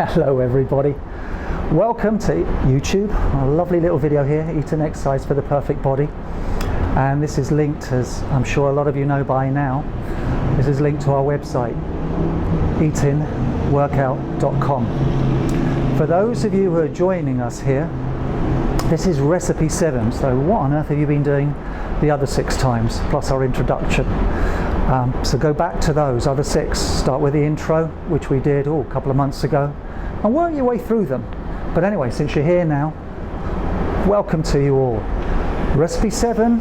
Hello everybody, welcome to YouTube. A lovely little video here, Eat and Exercise for the Perfect Body. And this is linked, as I'm sure a lot of you know by now, this is linked to our website, eatingworkout.com. For those of you who are joining us here, this is recipe 7, so what on earth have you been doing the other 6 times, plus our introduction? So go back to those other 6, start with the intro, which we did a couple of months ago, and work your way through them. But anyway, since you're here now, welcome to you all. Recipe 7,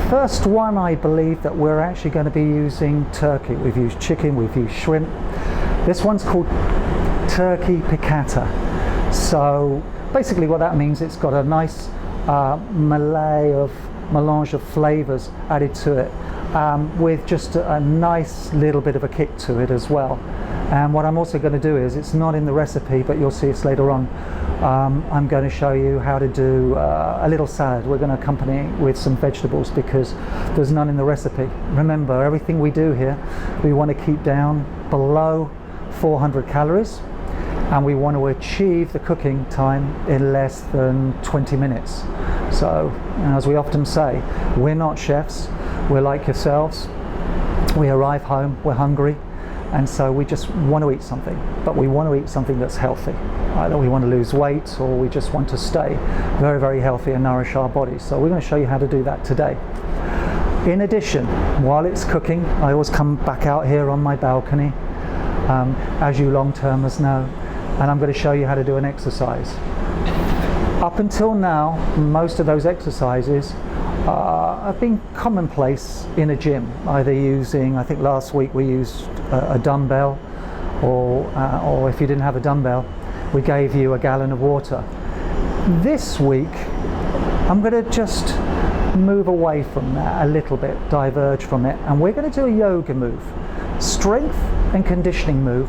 first one I believe that we're actually going to be using turkey. We've used chicken, we've used shrimp. This one's called turkey piccata. So basically what that means, it's got a nice melange of flavors added to it, with just a nice little bit of a kick to it as well. And what I'm also going to do is, it's not in the recipe, but you'll see this later on, I'm going to show you how to do a little salad. We're going to accompany it with some vegetables because there's none in the recipe. Remember, everything we do here, we want to keep down below 400 calories, and we want to achieve the cooking time in less than 20 minutes. So, as we often say, we're not chefs, we're like yourselves. We arrive home, we're hungry, and so we just want to eat something, but we want to eat something that's healthy. Either we want to lose weight or we just want to stay very, very healthy and nourish our bodies. So we're going to show you how to do that today. In addition, while it's cooking, I always come back out here on my balcony, as you long-termers know, and I'm going to show you how to do an exercise. Up until now, most of those exercises have been commonplace in a gym, either using, I think last week we used a dumbbell, or if you didn't have a dumbbell, we gave you a gallon of water. This week, I'm going to just move away from that a little bit, diverge from it, and we're going to do a yoga move. Strength and conditioning move,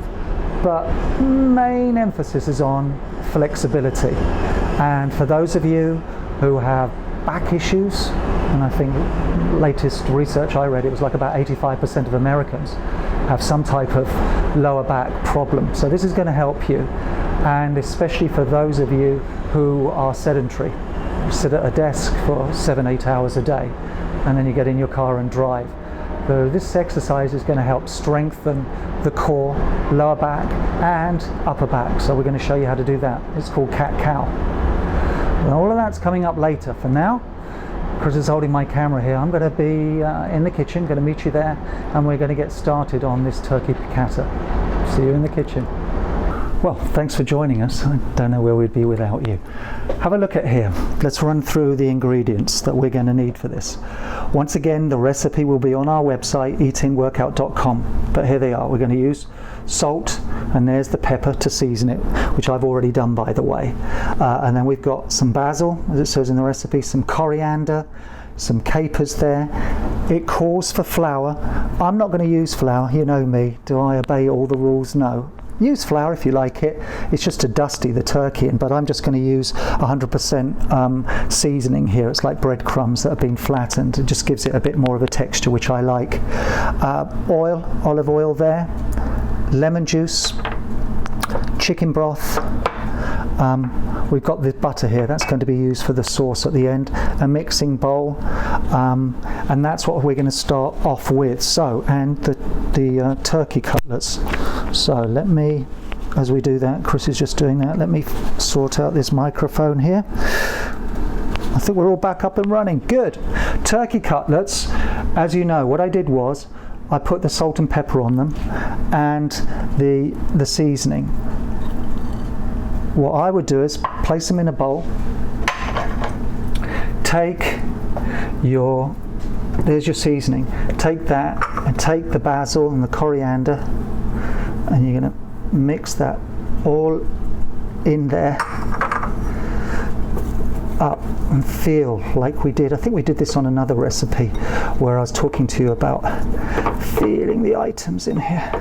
but main emphasis is on flexibility. And for those of you who have back issues, and I think latest research I read, it was like about 85% of Americans have some type of lower back problem. So this is going to help you, and especially for those of you who are sedentary, sit at a desk for 7-8 hours a day, and then you get in your car and drive. So this exercise is going to help strengthen the core, lower back and upper back. So we're going to show you how to do that. It's called cat-cow. And all of that's coming up later. For now, Chris is holding my camera here. I'm going to be in the kitchen, going to meet you there, and we're going to get started on this turkey piccata. See you in the kitchen. Well, thanks for joining us. I don't know where we'd be without you. Have a look at here. Let's run through the ingredients that we're going to need for this. Once again, the recipe will be on our website, eatingworkout.com. But here they are. We're going to use salt, and there's the pepper to season it, which I've already done, by the way. And then we've got some basil, as it says in the recipe, some coriander, some capers there. It calls for flour. I'm not going to use flour. You know me. Do I obey all the rules? No. Use flour if you like it. It's just to dusty the turkey in, but I'm just going to use 100% seasoning here. It's like breadcrumbs that have been flattened. It just gives it a bit more of a texture, which I like. Oil, olive oil there, lemon juice, chicken broth. We've got the butter here, that's going to be used for the sauce at the end, a mixing bowl, and that's what we're going to start off with. So, and the turkey cutlets. So let me, as we do that, Chris is just doing that, let me sort out this microphone here. I think we're all back up and running. Good. Turkey cutlets, as you know, what I did was I put the salt and pepper on them and the seasoning. What I would do is place them in a bowl, there's your seasoning, take that and take the basil and the coriander, and you're going to mix that all in there up and feel like we did. I think we did this on another recipe where I was talking to you about feeling the items in here.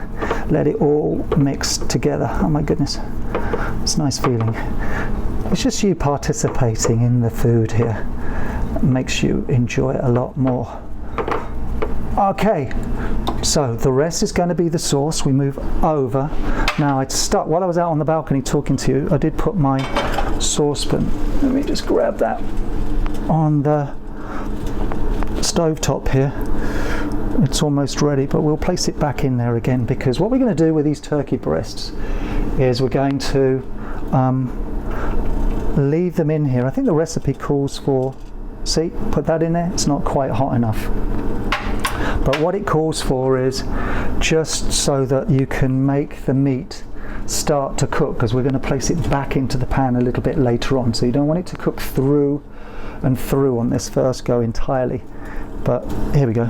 Let it all mix together. Oh my goodness, it's a nice feeling. It's just you participating in the food here. It makes you enjoy it a lot more. Okay, so the rest is going to be the sauce. We move over Now I'd stuck, while I was out on the balcony talking to you, I did put my saucepan, let me just grab that, on the stovetop here. It's almost ready, but we'll place it back in there again, because what we're going to do with these turkey breasts is we're going to leave them in here. I think the recipe calls for, see, put that in there, it's not quite hot enough. But what it calls for is just so that you can make the meat start to cook, because we're going to place it back into the pan a little bit later on. So you don't want it to cook through and through on this first go entirely. But here we go.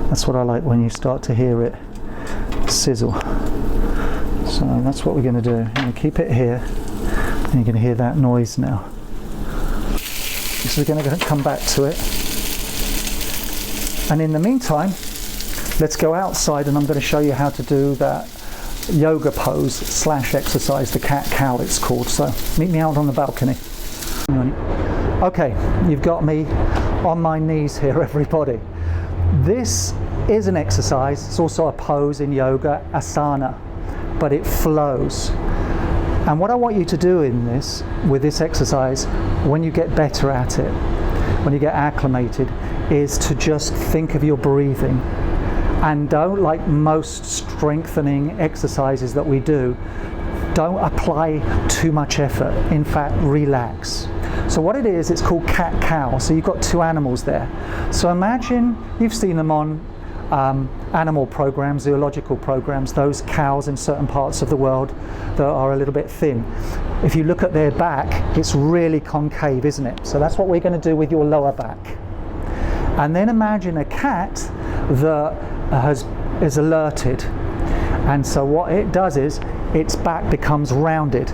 That's what I like, when you start to hear it sizzle. So that's what we're going to do. You're going to keep it here, and you're going to hear that noise now. So we're going to come back to it. And in the meantime, let's go outside, and I'm going to show you how to do that yoga pose / exercise, the cat-cow it's called. So meet me out on the balcony. Okay, you've got me on my knees here, everybody. This is an exercise, it's also a pose in yoga, asana, but it flows. And what I want you to do with this exercise, when you get better at it, when you get acclimated, is to just think of your breathing. And don't, like most strengthening exercises that we do, don't apply too much effort. In fact, relax. So what it is, it's called cat-cow. So you've got two animals there. So imagine, you've seen them on animal programs, zoological programs, those cows in certain parts of the world that are a little bit thin. If you look at their back, it's really concave, isn't it? So that's what we're going to do with your lower back. And then imagine a cat that is alerted. And so what it does is, its back becomes rounded.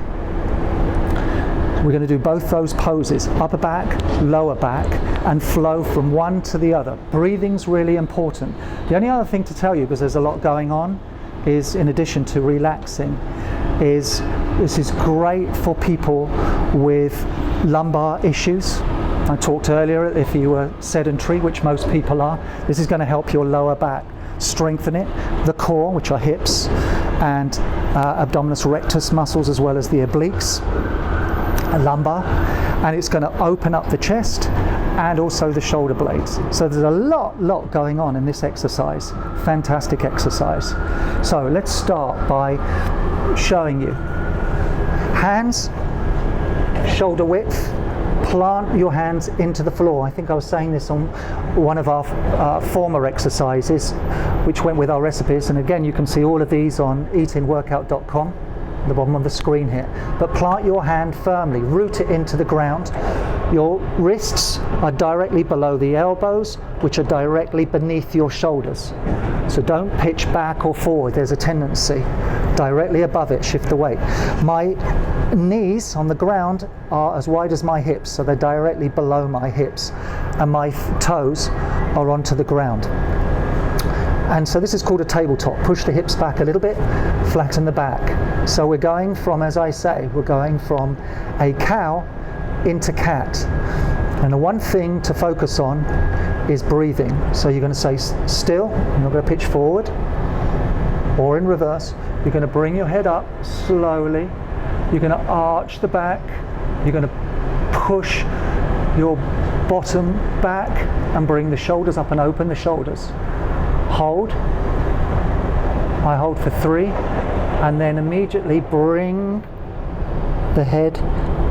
We're going to do both those poses, upper back, lower back, and flow from one to the other. Breathing's really important. The only other thing to tell you, because there's a lot going on, is, in addition to relaxing, is this is great for people with lumbar issues. I talked earlier, if you were sedentary, which most people are, this is going to help your lower back, strengthen it, the core, which are hips, and abdominis rectus muscles, as well as the obliques, lumbar, and it's going to open up the chest and also the shoulder blades. So there's a lot going on in this exercise. Fantastic exercise. So let's start by showing you. Hands, shoulder width, plant your hands into the floor. I think I was saying this on one of our former exercises, which went with our recipes, and again you can see all of these on eatingworkout.com, at the bottom of the screen here. But plant your hand firmly, root it into the ground. Your wrists are directly below the elbows, which are directly beneath your shoulders. So don't pitch back or forward, there's a tendency. Directly above it, shift the weight. My knees on the ground are as wide as my hips, so they're directly below my hips, and my toes are onto the ground. And so this is called a tabletop. Push the hips back a little bit, flatten the back. So we're going from, as I say, we're going from a cow into cat. And the one thing to focus on is breathing. So you're going to say still, you're not going to pitch forward or in reverse. You're going to bring your head up slowly. You're going to arch the back. You're going to push your bottom back and bring the shoulders up and open the shoulders. Hold. I hold for 3, and then immediately bring the head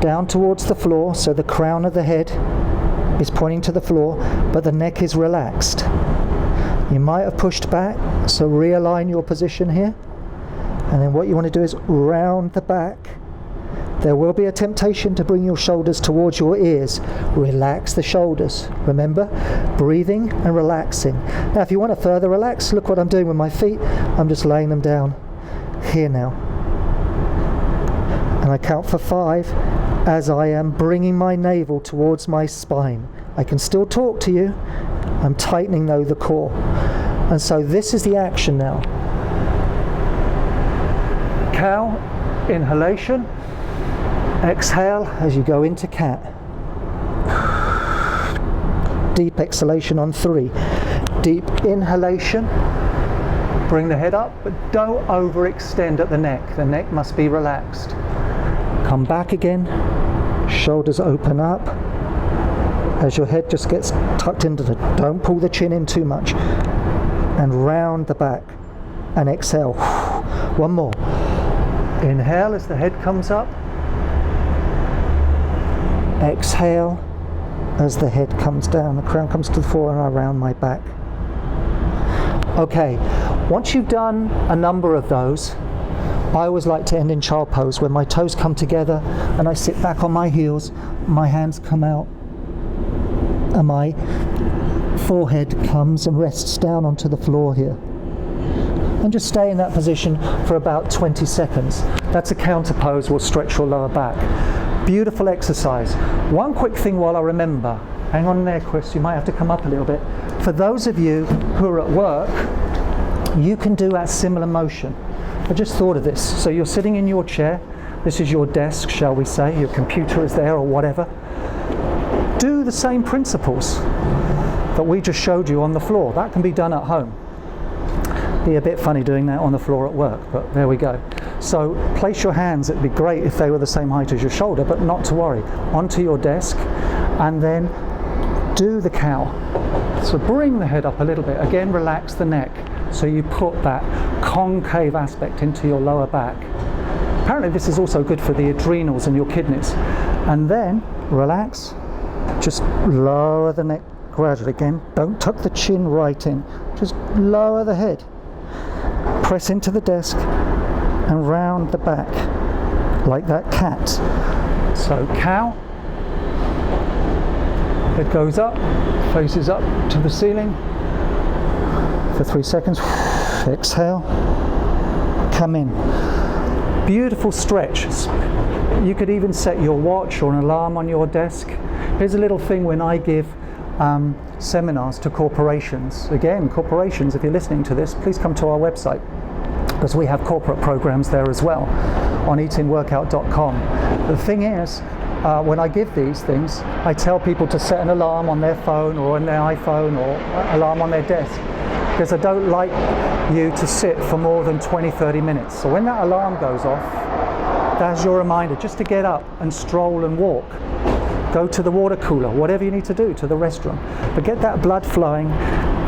down towards the floor, so the crown of the head is pointing to the floor, but the neck is relaxed. You might have pushed back, so realign your position here. And then what you want to do is round the back. There will be a temptation to bring your shoulders towards your ears. Relax the shoulders. Remember, breathing and relaxing. Now, if you want to further relax, look what I'm doing with my feet. I'm just laying them down here now. And I count for 5 as I am bringing my navel towards my spine. I can still talk to you. I'm tightening, though, the core. And so this is the action now. Cow, inhalation. Exhale as you go into cat. Deep exhalation on 3. Deep inhalation. Bring the head up, but don't overextend at the neck. The neck must be relaxed. Come back again, shoulders open up. As your head just gets tucked into the, don't pull the chin in too much. And round the back. And exhale. One more. Inhale as the head comes up. Exhale as the head comes down. The crown comes to the floor and I round my back. Okay, once you've done a number of those, I always like to end in child pose where my toes come together and I sit back on my heels, my hands come out and my forehead comes and rests down onto the floor here. And just stay in that position for about 20 seconds. That's a counter pose, will stretch your lower back. Beautiful exercise. One quick thing while I remember, hang on there Chris, you might have to come up a little bit. For those of you who are at work, you can do that similar motion. I just thought of this. So you're sitting in your chair, this is your desk, shall we say, your computer is there or whatever. Do the same principles that we just showed you on the floor. That can be done at home. Be a bit funny doing that on the floor at work, but there we go. So place your hands, it'd be great if they were the same height as your shoulder, but not to worry. Onto your desk, and then do the cow. So bring the head up a little bit. Again, relax the neck. So you put that concave aspect into your lower back. Apparently this is also good for the adrenals and your kidneys. And then relax, just lower the neck gradually. Again, don't tuck the chin right in, just lower the head. Press into the desk and round the back like that cat. So cow, head goes up, faces up to the ceiling for 3 seconds. Exhale, come in. Beautiful stretch. You could even set your watch or an alarm on your desk. Here's a little thing when I give seminars to corporations. Again, corporations, if you're listening to this, please come to our website because we have corporate programs there as well on eatingworkout.com. The thing is, when I give these things, I tell people to set an alarm on their phone or on their iPhone or alarm on their desk, because I don't like you to sit for more than 20-30 minutes. So when that alarm goes off, that's your reminder just to get up and stroll and walk. Go to the water cooler, whatever you need to do, to the restroom. But get that blood flowing,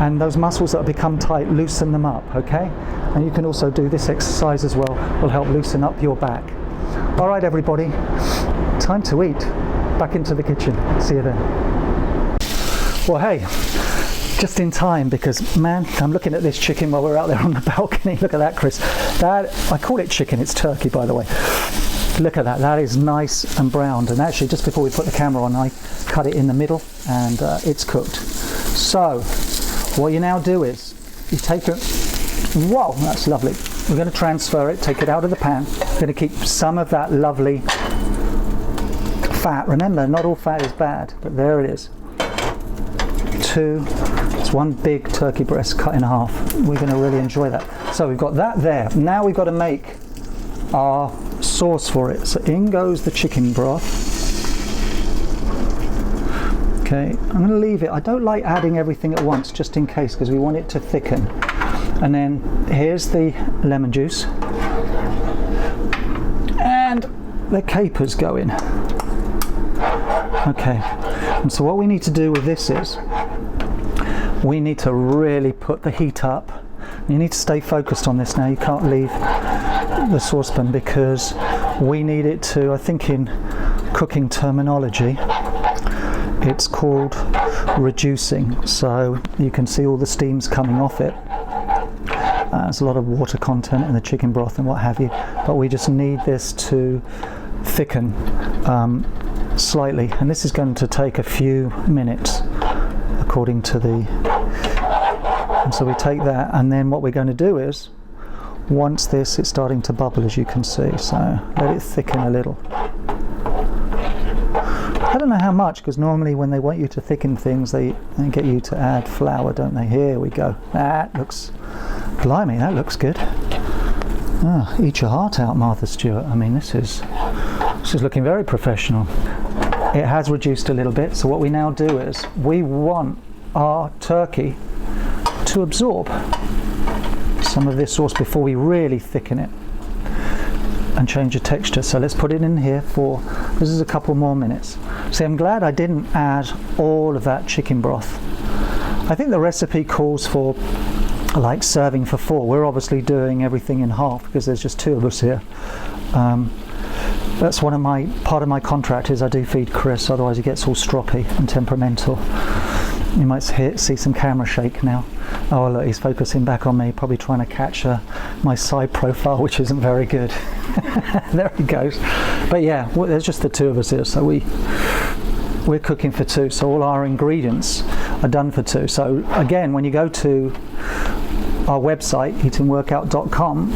and those muscles that have become tight, loosen them up, okay? And you can also do this exercise as well, will help loosen up your back. All right, everybody, time to eat. Back into the kitchen. See you then. Well, hey, just in time, because man, I'm looking at this chicken while we're out there on the balcony. Look at that, Chris. That, I call it chicken, it's turkey, by the way. Look at that, that is nice and browned. And actually, just before we put the camera on, I cut it in the middle and it's cooked. So, what you now do is, you take it, whoa, that's lovely. We're going to transfer it, take it out of the pan. We're going to keep some of that lovely fat. Remember, not all fat is bad, but there it is. It's one big turkey breast cut in half. We're going to really enjoy that. So we've got that there. Now we've got to make our sauce for it. So in goes the chicken broth. Okay, I'm going to leave it. I don't like adding everything at once, just in case, because we want it to thicken. And then here's the lemon juice. And the capers go in. Okay, and so what we need to do with this is, we need to really put the heat up. You need to stay focused on this now. You can't leave the saucepan because we need it to, I think in cooking terminology, it's called reducing. So you can see all the steam's coming off it. There's a lot of water content in the chicken broth and what have you, but we just need this to thicken slightly, and this is going to take a few minutes according to the, and so we take that, and then what we're going to do is, once this is starting to bubble, as you can see, so let it thicken a little. I don't know how much, because normally when they want you to thicken things, they get you to add flour, don't they? Here we go. That looks, blimey, that looks good. Oh, eat your heart out, Martha Stewart. I mean, this is looking very professional. It has reduced a little bit, so what we now do is, we want our turkey to absorb. some of this sauce before we really thicken it and change the texture. So let's put it in here for, this is a couple more minutes. See, I'm glad I didn't add all of that chicken broth. I think the recipe calls for like serving for 4. We're obviously doing everything in half because there's just 2 of us here. That's part of my contract is I do feed Chris, otherwise he gets all stroppy and temperamental. You might see some camera shake now. Oh look, he's focusing back on me, probably trying to catch my side profile, which isn't very good. There he goes. But yeah, there's just the 2 of us here, so we're cooking for 2, so all our ingredients are done for 2. So again, when you go to our website, eatingworkout.com,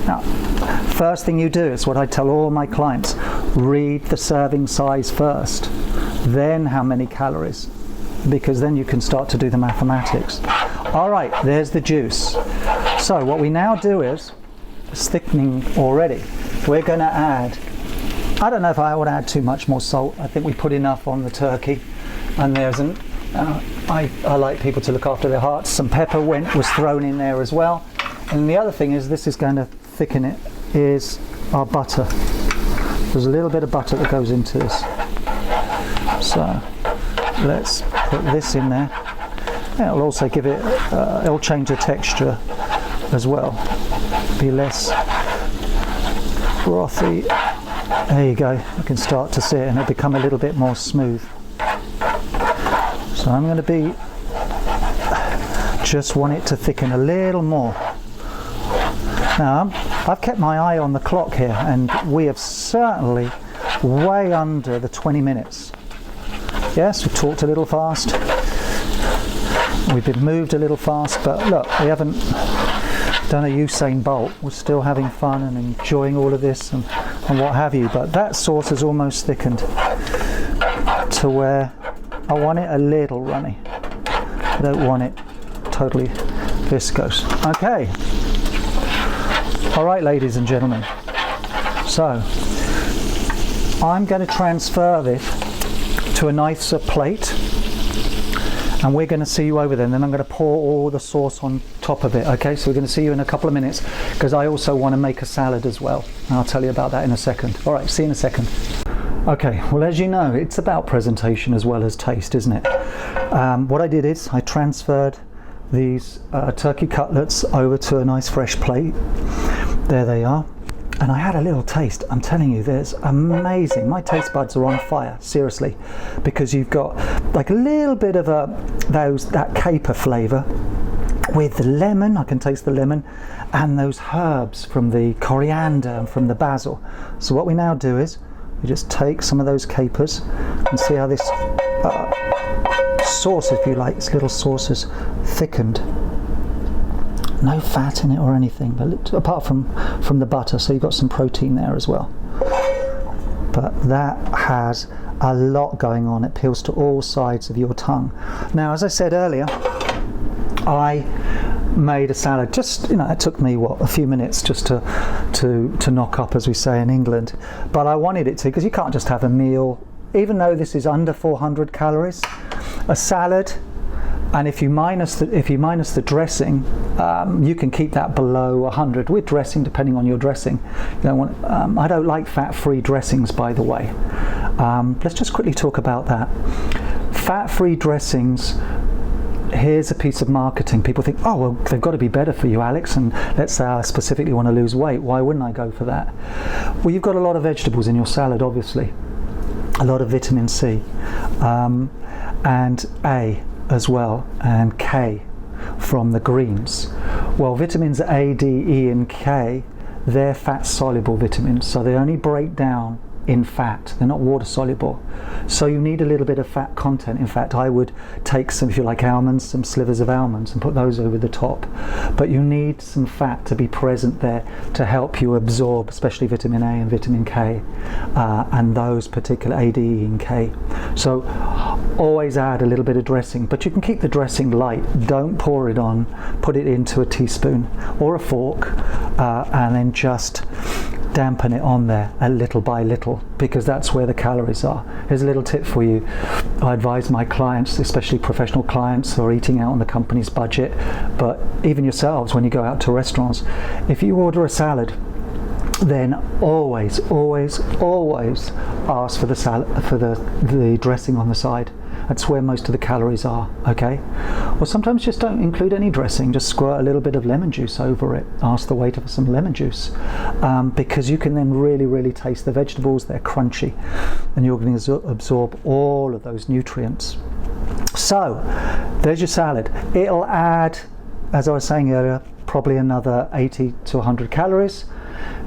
first thing you do is what I tell all my clients: read the serving size first, then how many calories, because then you can start to do the mathematics. All right, there's the juice. So what we now do is, it's thickening already. We're going to add, I don't know if I would add too much more salt. I think we put enough on the turkey, and there's I like people to look after their hearts. Some pepper was thrown in there as well. And the other thing is, this is going to thicken it, is our butter. There's a little bit of butter that goes into this. So let's put this in there. It'll also give it, it'll change the texture as well. Be less frothy. There you go. You can start to see it, and it'll become a little bit more smooth. So I'm going to just want it to thicken a little more. Now, I've kept my eye on the clock here, and we have certainly way under the 20 minutes. Yes, we've talked a little fast. We've been moved a little fast, but look, we haven't done a Usain Bolt. We're still having fun and enjoying all of this and what have you. But that sauce has almost thickened to where I want it a little runny. I don't want it totally viscose. Okay. All right, ladies and gentlemen. So I'm going to transfer this to a nicer plate, and we're going to see you over there, and then I'm going to pour all the sauce on top of it. Okay, so we're going to see you in a couple of minutes, because I also want to make a salad as well, and I'll tell you about that in a second. All right, see you in a second. Okay, well, as you know, it's about presentation as well as taste, isn't it? What I did is I transferred these turkey cutlets over to a nice fresh plate. There they are. And I had a little taste. I'm telling you, there's amazing. My taste buds are on fire, seriously, because you've got like a little bit of that caper flavour with the lemon. I can taste the lemon, and those herbs from the coriander and from the basil. So what we now do is we just take some of those capers and see how this sauce, if you like, this little sauce is thickened. No fat in it or anything, but apart from the butter, so you've got some protein there as well. But that has a lot going on. It appeals to all sides of your tongue. Now, as I said earlier, I made a salad. Just, it took me a few minutes just to knock up, as we say in England. But I wanted it to, because you can't just have a meal, even though this is under 400 calories. A salad. And if you minus the dressing, you can keep that below 100 with dressing, depending on your dressing. You don't want. I don't like fat-free dressings, by the way. Let's just quickly talk about that. Fat-free dressings. Here's a piece of marketing. People think, oh well, they've got to be better for you, Alex. And let's say I specifically want to lose weight. Why wouldn't I go for that? Well, you've got a lot of vegetables in your salad, obviously. A lot of vitamin C, and A as well, and K from the greens. Well, vitamins A, D, E and K, they're fat soluble vitamins, so they only break down in fat. They're not water soluble, so you need a little bit of fat content. In fact, I would take some, if you like, almonds, some slivers of almonds, and put those over the top. But you need some fat to be present there to help you absorb, especially vitamin A and vitamin K, and those particular A, D, E and K. So always add a little bit of dressing, but you can keep the dressing light. Don't pour it on. Put it into a teaspoon or a fork, and then just dampen it on there a little by little, because that's where the calories are. Here's a little tip for you. I advise my clients, especially professional clients who are eating out on the company's budget, but even yourselves when you go out to restaurants, if you order a salad, then always ask for the salad, for the dressing on the side. That's where most of the calories are, okay? Or sometimes just don't include any dressing, just squirt a little bit of lemon juice over it. Ask the waiter for some lemon juice, because you can then really taste the vegetables. They're crunchy, and you're going to absorb all of those nutrients. So, there's your salad. It'll add, as I was saying earlier, probably another 80 to 100 calories.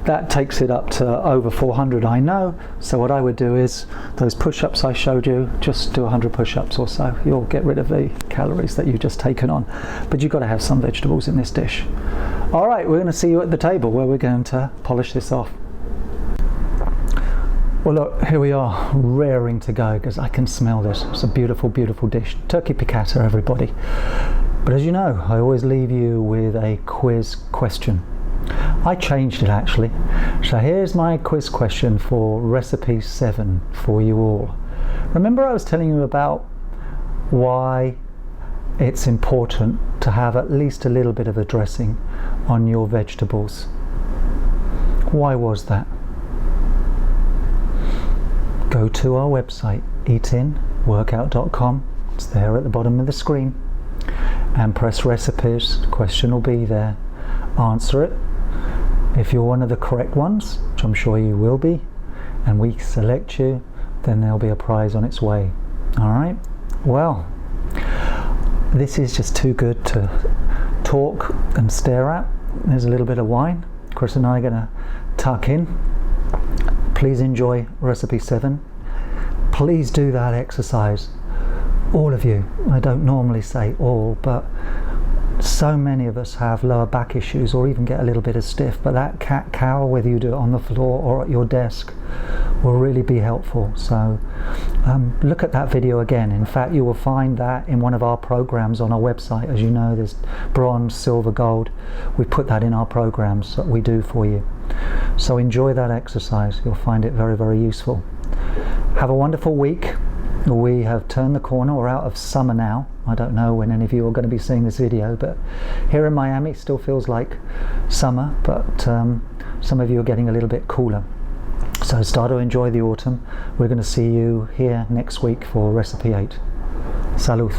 That takes it up to over 400, I know. So what I would do is those push-ups I showed you, just do 100 push-ups or so. You'll get rid of the calories that you've just taken on. But you've got to have some vegetables in this dish. All right, we're going to see you at the table where we're going to polish this off. Well, look, here we are, raring to go, because I can smell this. It's a beautiful dish. Turkey piccata, everybody. But as you know, I always leave you with a quiz question. I changed it actually. So here's my quiz question for recipe 7 for you all. Remember I was telling you about why it's important to have at least a little bit of a dressing on your vegetables. Why was that? Go to our website, eatinworkout.com. It's there at the bottom of the screen. And press recipes. The question will be there. Answer it. If you're one of the correct ones, which I'm sure you will be, and we select you, then there'll be a prize on its way. All right? Well, this is just too good to talk and stare at. There's a little bit of wine. Chris and I are going to tuck in. Please enjoy recipe 7. Please do that exercise. All of you. I don't normally say all, but so many of us have lower back issues or even get a little bit of stiff, but that cat-cow, whether you do it on the floor or at your desk, will really be helpful. So look at that video again. In fact, you will find that in one of our programs on our website. As you know, there's bronze, silver, gold. We put that in our programs that we do for you. So enjoy that exercise. You'll find it very useful. Have a wonderful week. We have turned the corner. We're out of summer now. I don't know when any of you are going to be seeing this video, but here in Miami it still feels like summer, but some of you are getting a little bit cooler. So start to enjoy the autumn. We're going to see you here next week for recipe 8. Salud.